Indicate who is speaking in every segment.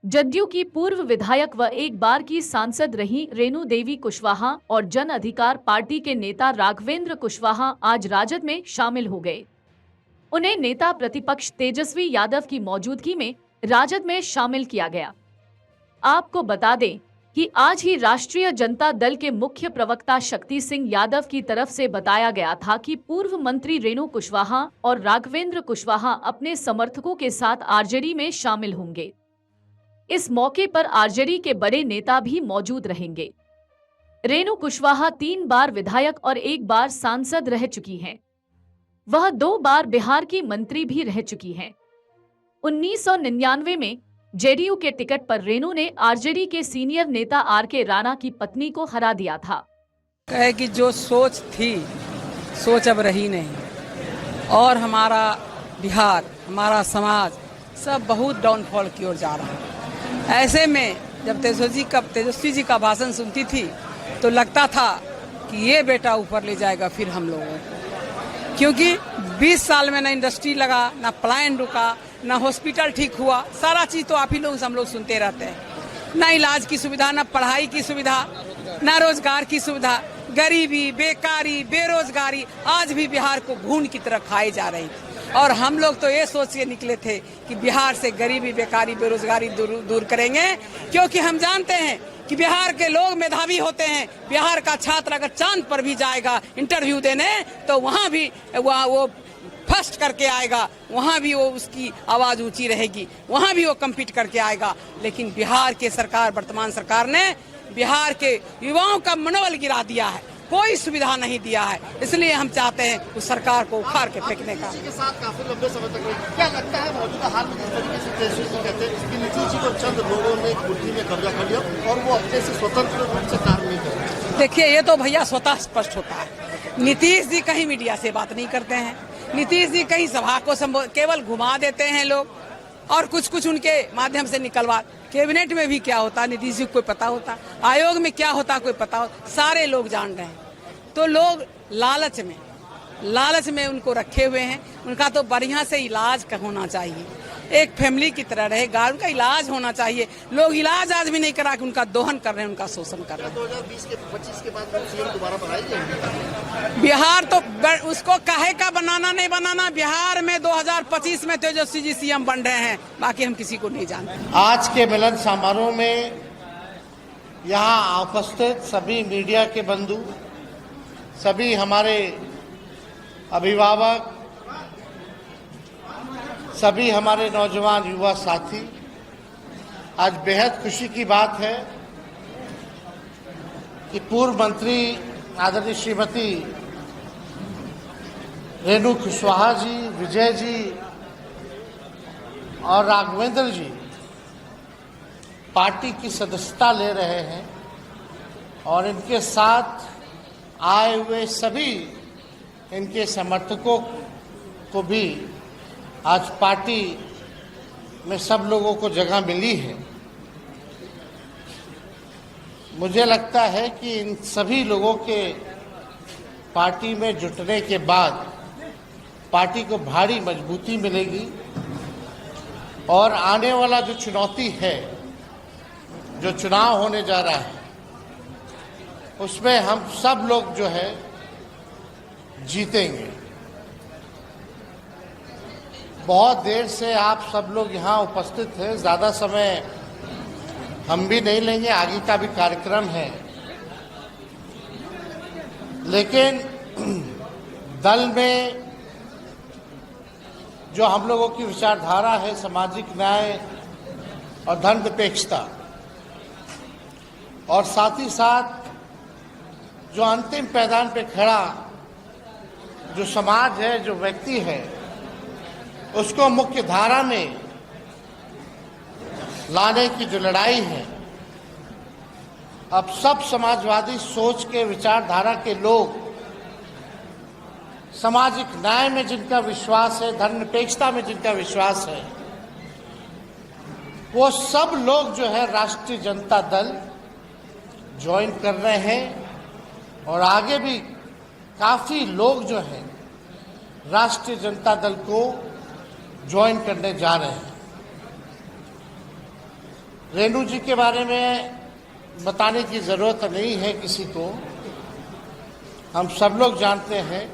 Speaker 1: जदयू की पूर्व विधायक व एक बार की सांसद रही रेणु देवी कुशवाहा और जन अधिकार पार्टी के नेता राघवेंद्र कुशवाहा आज राजद में शामिल हो गए। उन्हें नेता प्रतिपक्ष तेजस्वी यादव की मौजूदगी में राजद में शामिल किया गया। आपको बता दें कि आज ही राष्ट्रीय जनता दल के मुख्य प्रवक्ता शक्ति सिंह यादव की तरफ से बताया गया था कि पूर्व मंत्री रेणु कुशवाहा और राघवेंद्र कुशवाहा अपने समर्थकों के साथ आरजेडी में शामिल होंगे। इस मौके पर आरजेडी के बड़े नेता भी मौजूद रहेंगे। रेणु कुशवाहा 3 बार विधायक और 1 बार सांसद रह चुकी हैं। वह 2 बार बिहार की मंत्री भी रह चुकी हैं। 1999 में जेडीयू के टिकट पर रेणु ने आरजेडी के सीनियर नेता आर.के. राणा की पत्नी को हरा दिया था।
Speaker 2: कहे कि जो सोच थी, सोच अब रही नहीं और हमारा बिहार, हमारा समाज सब बहुत डाउनफॉल की ओर जा रहा है। ऐसे में जब तेजस्वी जी का भाषण सुनती थी तो लगता था कि ये बेटा ऊपर ले जाएगा फिर हम लोगों को, क्योंकि 20 साल में ना इंडस्ट्री लगा, ना प्लान रुका, ना हॉस्पिटल ठीक हुआ। सारा चीज तो आप ही लोग हम लोग सुनते रहते हैं। ना इलाज की सुविधा, ना पढ़ाई की सुविधा, ना रोजगार की सुविधा, गरीबी, बेकारी, बेरोजगारी आज भी बिहार को घून की तरह खाई जा रही थी। और हम लोग तो ये सोच के निकले थे कि बिहार से गरीबी, बेकारी, बेरोजगारी दूर करेंगे, क्योंकि हम जानते हैं कि बिहार के लोग मेधावी होते हैं। बिहार का छात्र अगर चांद पर भी जाएगा इंटरव्यू देने तो वहाँ भी वो फर्स्ट करके आएगा, वहाँ भी वो उसकी आवाज ऊंची रहेगी, वहाँ भी वो कम्पीट करके आएगा। लेकिन बिहार के सरकार, वर्तमान सरकार ने बिहार के युवाओं का मनोबल गिरा दिया है, कोई सुविधा नहीं दिया है। इसलिए हम चाहते हैं उस सरकार को उखाड़ के फेंकने का।
Speaker 3: के साथ काफी लंबे समय तक रही। क्या लगता है मौजूदा हाल में जिस तरीके से तेजस्वी जी कहते हैं कि नीतीश जी को चंद लोगों ने कुर्सी में कब्जा कर लिया और वो अपने से स्वतंत्र रूप से कार्य नहीं कर रहे?
Speaker 2: देखिए, ये तो भैया स्वतः स्पष्ट होता है। नीतीश जी कहीं मीडिया से बात नहीं करते हैं, नीतीश जी कहीं सभा को केवल घुमा देते हैं लोग और कुछ उनके माध्यम से निकलवा। कैबिनेट में भी क्या होता नीतीश जी को कोई पता होता, आयोग में क्या होता कोई पता हो, सारे लोग जान रहे हैं। तो लोग लालच में उनको रखे हुए हैं। उनका तो बढ़िया से इलाज होना चाहिए, एक फैमिली की तरह रहेगा, उनका इलाज होना चाहिए। लोग इलाज आज भी नहीं करा के उनका दोहन कर रहे हैं, उनका शोषण कर रहे हैं।
Speaker 3: 2020 के 25 के बाद सीएम दोबारा बनाएंगे
Speaker 2: बिहार तो उसको काहे का बनाना नहीं बनाना। बिहार में 2025 में तेजस्वी जी सीएम बन रहे हैं, बाकी हम किसी को नहीं जानते।
Speaker 4: आज के मिलन समारोह में यहाँ उपस्थित सभी मीडिया के बंधु, सभी हमारे अभिभावक, सभी हमारे नौजवान युवा साथी, आज बेहद खुशी की बात है कि पूर्व मंत्री आदरणीय श्रीमती रेणु कुशवाहा जी, विजय जी और राघवेंद्र जी पार्टी की सदस्यता ले रहे हैं और इनके साथ आए हुए सभी इनके समर्थकों को भी आज पार्टी में सब लोगों को जगह मिली है। मुझे लगता है कि इन सभी लोगों के पार्टी में जुटने के बाद पार्टी को भारी मजबूती मिलेगी और आने वाला जो चुनौती है, जो चुनाव होने जा रहा है, उसमें हम सब लोग जो है जीतेंगे। बहुत देर से आप सब लोग यहाँ उपस्थित हैं, ज़्यादा समय हम भी नहीं लेंगे, आगे का भी कार्यक्रम है। लेकिन दल में जो हम लोगों की विचारधारा है, सामाजिक न्याय और धर्मनिरपेक्षता, और साथ ही साथ जो अंतिम पैदान पे खड़ा जो समाज है, जो व्यक्ति है, उसको मुख्य धारा में लाने की जो लड़ाई है, अब सब समाजवादी सोच के विचारधारा के लोग, सामाजिक न्याय में जिनका विश्वास है, धर्मनिरपेक्षता में जिनका विश्वास है, वो सब लोग जो है राष्ट्रीय जनता दल ज्वाइन कर रहे हैं और आगे भी काफी लोग जो हैं राष्ट्रीय जनता दल को ज्वाइन करने जा रहे हैं। रेणु जी के बारे में बताने की ज़रूरत नहीं है किसी को। हम सब लोग जानते हैं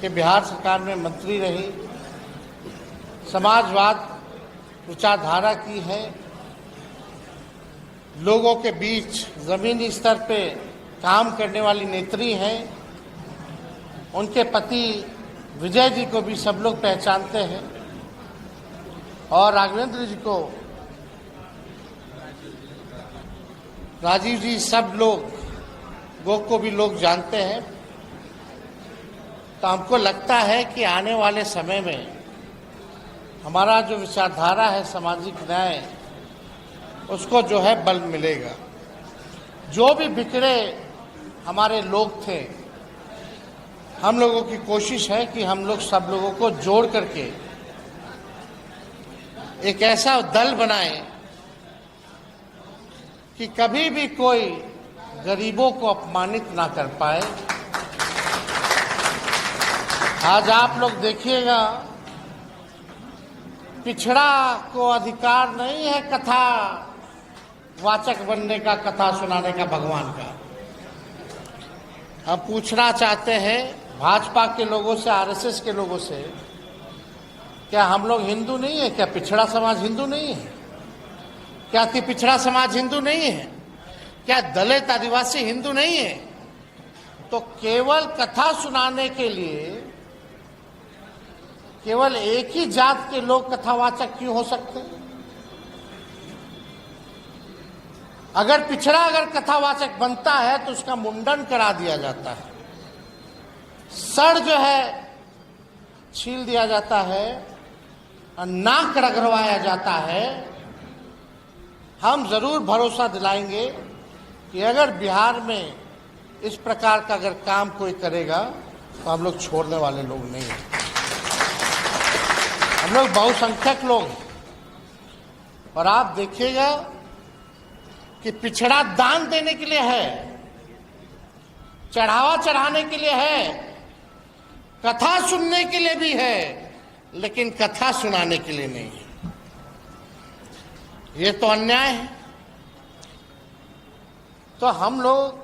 Speaker 4: कि बिहार सरकार में मंत्री रही, समाजवाद विचारधारा की है, लोगों के बीच ज़मीनी स्तर पे काम करने वाली नेत्री हैं। उनके पति विजय जी को भी सब लोग पहचानते हैं और राघवेंद्र जी को, राजीव जी, सब लोग को भी लोग जानते हैं। तो हमको लगता है कि आने वाले समय में हमारा जो विचारधारा है सामाजिक न्याय, उसको जो है बल मिलेगा। जो भी बिखरे हमारे लोग थे, हम लोगों की कोशिश है कि हम लोग सब लोगों को जोड़ करके एक ऐसा दल बनाएं कि कभी भी कोई गरीबों को अपमानित ना कर पाए। आज आप लोग देखिएगा, पिछड़ा को अधिकार नहीं है कथा वाचक बनने का, कथा सुनाने का भगवान का। हम पूछना चाहते हैं भाजपा के लोगों से, आरएसएस के लोगों से, क्या हम लोग हिंदू नहीं है? क्या पिछड़ा समाज हिंदू नहीं है? क्या अति पिछड़ा समाज हिंदू नहीं है? क्या दलित आदिवासी हिंदू नहीं है? तो केवल कथा सुनाने के लिए केवल एक ही जात के लोग कथावाचक क्यों हो सकते? अगर पिछड़ा कथावाचक बनता है तो उसका मुंडन करा दिया जाता है, सर जो है छील दिया जाता है और नाक रगड़वाया जाता है। हम जरूर भरोसा दिलाएंगे कि अगर बिहार में इस प्रकार का अगर काम कोई करेगा तो हम लोग छोड़ने वाले लोग नहीं हैं। हम लोग बहुसंख्यक लोग हैं और आप देखिएगा कि पिछड़ा दान देने के लिए है, चढ़ावा चढ़ाने के लिए है, कथा सुनने के लिए भी है, लेकिन कथा सुनाने के लिए नहीं है। ये तो अन्याय है। तो हम लोग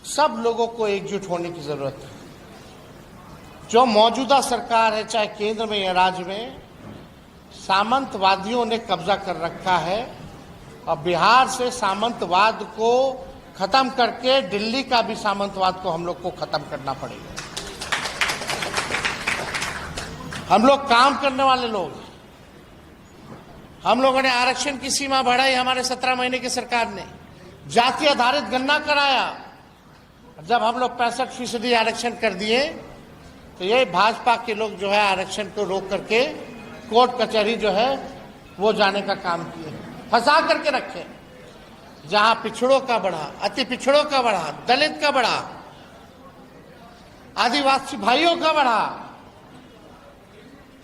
Speaker 4: सब लोगों को एकजुट होने की जरूरत है। जो मौजूदा सरकार है, चाहे केंद्र में या राज्य में, सामंतवादियों ने कब्जा कर रखा है और बिहार से सामंतवाद को खत्म करके दिल्ली का भी सामंतवाद को हम लोग को खत्म करना पड़ेगा। हम लोग काम करने वाले लोग हैं। हम लोगों ने आरक्षण की सीमा बढ़ाई, हमारे 17 महीने की सरकार ने जाति आधारित गणना कराया। जब हम लोग 65% आरक्षण कर दिए तो ये भाजपा के लोग जो है आरक्षण को रोक करके कोर्ट कचहरी जो है वो जाने का काम किए, फंसा करके रखे। जहां पिछड़ों का बढ़ा, अति पिछड़ों का बढ़ा, दलित का बढ़ा, आदिवासी भाइयों का बढ़ा,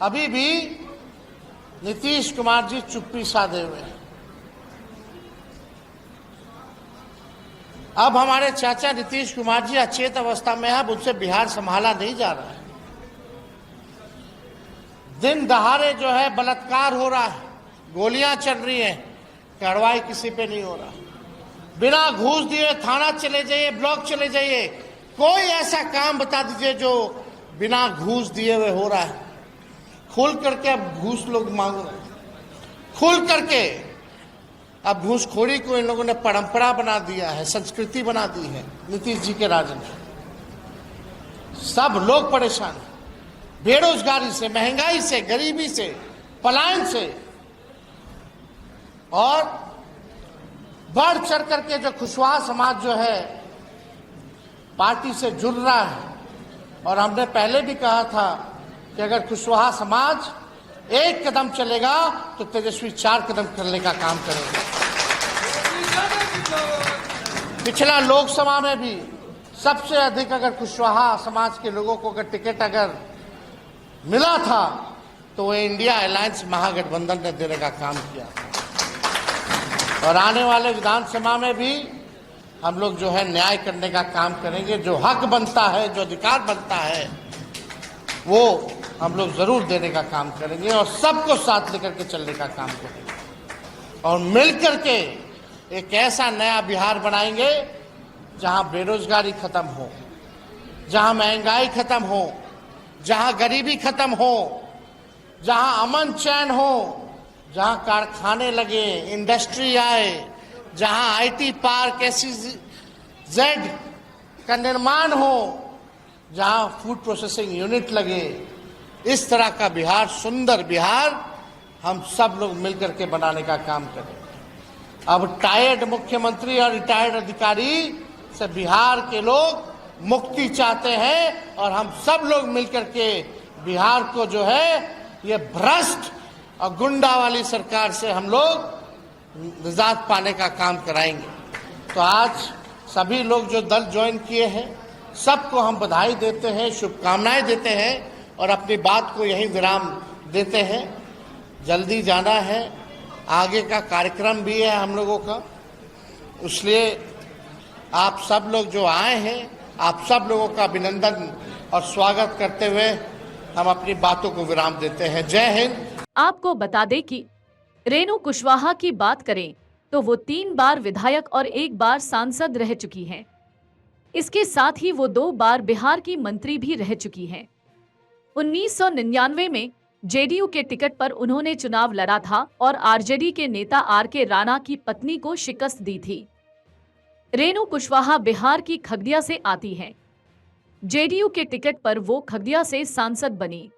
Speaker 4: अभी भी नीतीश कुमार जी चुप्पी साधे हुए हैं। अब हमारे चाचा नीतीश कुमार जी अचेत अवस्था में है, अब उनसे बिहार संभाला नहीं जा रहा है। दिन दहाड़े जो है बलात्कार हो रहा है, गोलियां चल रही हैं, कार्रवाई किसी पे नहीं हो रहा। बिना घूस दिए थाना चले जाइए, ब्लॉक चले जाइए, कोई ऐसा काम बता दीजिए जो बिना घूस दिए हुए हो रहा है। खुल करके अब घूस लोग मांग रहे हैं, खुल करके अब घूसखोरी को इन लोगों ने परंपरा बना दिया है, संस्कृति बना दी है नीतीश जी के राज में। सब लोग परेशान हैं, बेरोजगारी से, महंगाई से, गरीबी से, पलायन से। और बढ़ चढ़ करके जो कुशवाहा समाज जो है पार्टी से जुड़ रहा है, और हमने पहले भी कहा था कि अगर कुशवाहा समाज एक कदम चलेगा तो तेजस्वी 4 कदम करने का काम करेगा। पिछला लोकसभा में भी सबसे अधिक अगर कुशवाहा समाज के लोगों को अगर टिकट अगर मिला था तो वो इंडिया अलायंस महागठबंधन ने देने का काम किया। और आने वाले विधानसभा में भी हम लोग जो है न्याय करने का काम करेंगे। जो हक बनता है, जो अधिकार बनता है, वो हम लोग जरूर देने का काम करेंगे और सबको साथ लेकर के चलने का काम करेंगे। और मिलकर के एक ऐसा नया बिहार बनाएंगे जहां बेरोजगारी खत्म हो, जहां महंगाई खत्म हो, जहां गरीबी खत्म हो, जहां अमन चैन हो, जहां कारखाने लगे, इंडस्ट्री आए, जहां आईटी पार्क SEZ का निर्माण हो, जहां फूड प्रोसेसिंग यूनिट लगे। इस तरह का बिहार, सुंदर बिहार हम सब लोग मिलकर के बनाने का काम करें। अब टायर्ड मुख्यमंत्री और रिटायर्ड अधिकारी से बिहार के लोग मुक्ति चाहते हैं और हम सब लोग मिलकर के बिहार को जो है ये भ्रष्ट और गुंडा वाली सरकार से हम लोग निजात पाने का काम कराएंगे। तो आज सभी लोग जो दल ज्वाइन किए हैं सबको हम बधाई देते हैं, शुभकामनाएं देते हैं और अपनी बात को यहीं विराम देते हैं। जल्दी जाना है, आगे का कार्यक्रम भी है हम लोगों का, इसलिए आप सब लोग जो आए हैं आप सब लोगों का अभिनंदन और स्वागत करते हुए हम अपनी बातों को विराम देते हैं। जय हिंद।
Speaker 1: आपको बता दें कि रेणु कुशवाहा की बात करें तो वो 3 बार विधायक और 1 बार सांसद रह चुकी हैं। इसके साथ ही वो 2 बार बिहार की मंत्री भी रह चुकी हैं। 1999 में जेडीयू के टिकट पर उन्होंने चुनाव लड़ा था और आरजेडी के नेता RK राणा की पत्नी को शिकस्त दी थी। रेणु कुशवाहा बिहार की खगड़िया से आती हैं। जेडीयू के टिकट पर वो खगड़िया से सांसद बनी।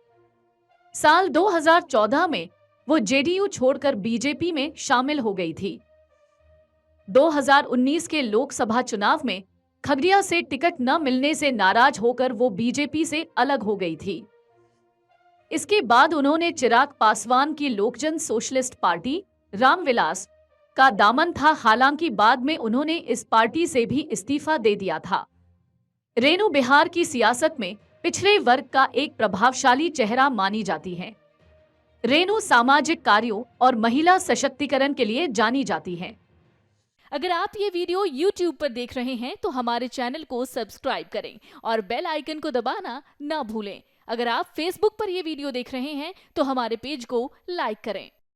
Speaker 1: साल 2014 में वो जेडीयू छोड़कर बीजेपी में शामिल हो गई थी। 2019 के लोकसभा चुनाव में खगड़िया से टिकट न मिलने से नाराज होकर वो बीजेपी से अलग हो गई थी। इसके बाद उन्होंने चिराग पासवान की लोकजन सोशलिस्ट पार्टी रामविलास का दामन था, हालांकि बाद में उन्होंने इस पार्टी से भी इस्तीफा दे दिया था। रेणु बिहार की सियासत में पिछड़े वर्ग का एक प्रभावशाली चेहरा मानी जाती हैं। रेणु सामाजिक कार्यों और महिला सशक्तिकरण के लिए जानी जाती हैं।
Speaker 5: अगर आप ये वीडियो YouTube पर देख रहे हैं तो हमारे चैनल को सब्सक्राइब करें और बेल आइकन को दबाना ना भूलें। अगर आप Facebook पर ये वीडियो देख रहे हैं तो हमारे पेज को लाइक करें।